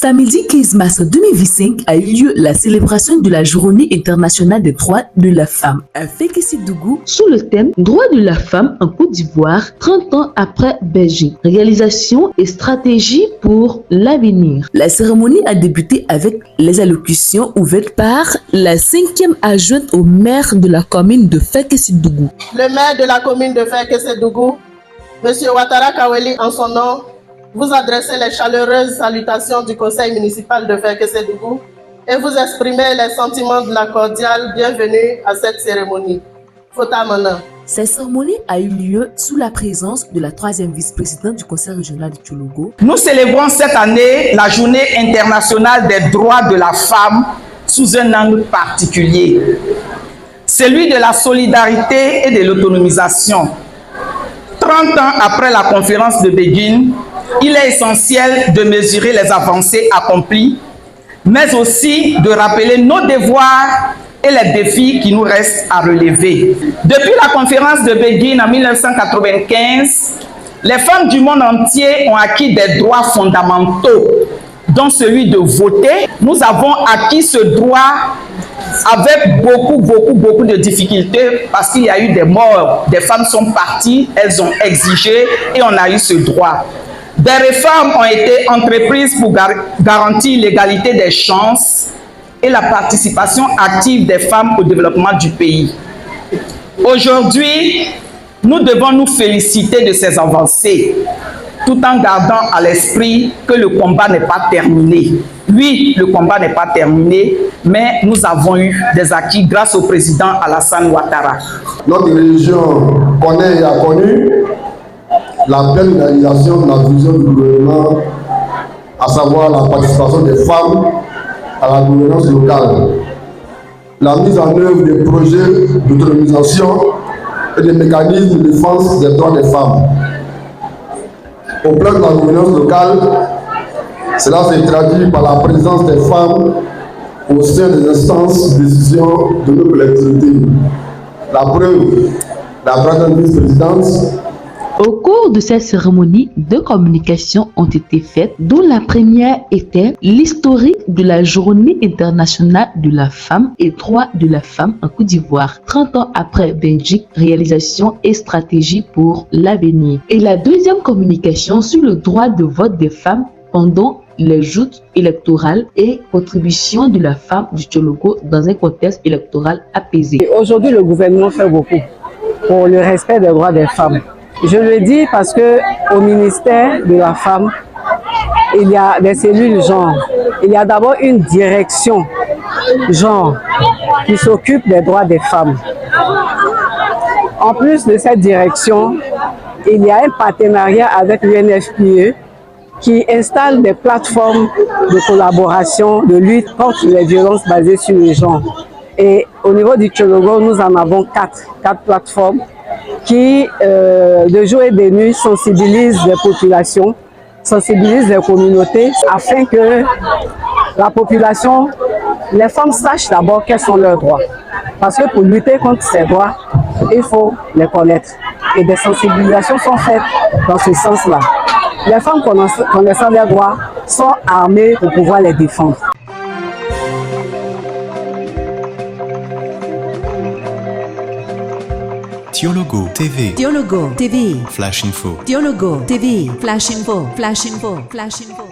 Samedi 15 mars 2025 a eu lieu la célébration de la Journée internationale des droits de la femme à Fekessi-Dougou sous le thème Droits de la femme en Côte d'Ivoire 30 ans après Beijing. Réalisation et stratégie pour l'avenir. La cérémonie a débuté avec les allocutions ouvertes par la 5e adjointe au maire de la commune de Fekessi-Dougou. Le maire de la commune de Fekessi-Dougou, M. Ouattara Kaweli, en son nom, vous adressez les chaleureuses salutations du conseil municipal de Fekessi-Dougou et vous exprimez les sentiments de la cordiale bienvenue à cette cérémonie. Fota Mana. Cette cérémonie a eu lieu sous la présence de la 3e vice-présidente du conseil régional de Tchologo. Nous célébrons cette année la Journée internationale des droits de la femme sous un angle particulier, celui de la solidarité et de l'autonomisation. 30 ans après la conférence de Pékin, il est essentiel de mesurer les avancées accomplies, mais aussi de rappeler nos devoirs et les défis qui nous restent à relever. Depuis la conférence de Pékin en 1995, les femmes du monde entier ont acquis des droits fondamentaux, dont celui de voter. Nous avons acquis ce droit avec beaucoup de difficultés parce qu'il y a eu des morts. Des femmes sont parties, elles ont exigé et on a eu ce droit. Des réformes ont été entreprises pour garantir l'égalité des chances et la participation active des femmes au développement du pays. Aujourd'hui, nous devons nous féliciter de ces avancées, tout en gardant à l'esprit que le combat n'est pas terminé. Oui, le combat n'est pas terminé, mais nous avons eu des acquis grâce au président Alassane Ouattara. Notre religion connaît et a connu la pleine réalisation de la vision du gouvernement, à savoir la participation des femmes à la gouvernance locale, la mise en œuvre des projets d'autonomisation et des mécanismes de défense des droits des femmes. Au plan de la gouvernance locale, cela se traduit par la présence des femmes au sein des instances de décision de nos collectivités. La preuve, la présente vice-présidente. Au cours de cette cérémonie, 2 communications ont été faites, dont la première était l'historique de la Journée internationale de la femme et droits de la femme en Côte d'Ivoire, 30 ans après Beijing, réalisation et stratégie pour l'avenir. Et la deuxième communication sur le droit de vote des femmes pendant les joutes électorales et contribution de la femme du Tchologo dans un contexte électoral apaisé. Aujourd'hui, le gouvernement fait beaucoup pour le respect des droits des femmes. Je le dis parce que au ministère de la femme, il y a des cellules genre. Il y a d'abord une direction genre qui s'occupe des droits des femmes. En plus de cette direction, il y a un partenariat avec l'UNFPA qui installe des plateformes de collaboration, de lutte contre les violences basées sur le genre. Et au niveau du Tchologo, nous en avons 4 plateformes qui, de jour et de nuit, sensibilisent les populations, sensibilisent les communautés, afin que la population, les femmes sachent d'abord quels sont leurs droits. Parce que pour lutter contre ces droits, il faut les connaître. Et des sensibilisations sont faites dans ce sens-là. Les femmes connaissant leurs droits sont armées pour pouvoir les défendre. Tchologo TV. Tchologo TV. Flash Info. Tchologo TV. Flash Info. Flash Info. Flash Info.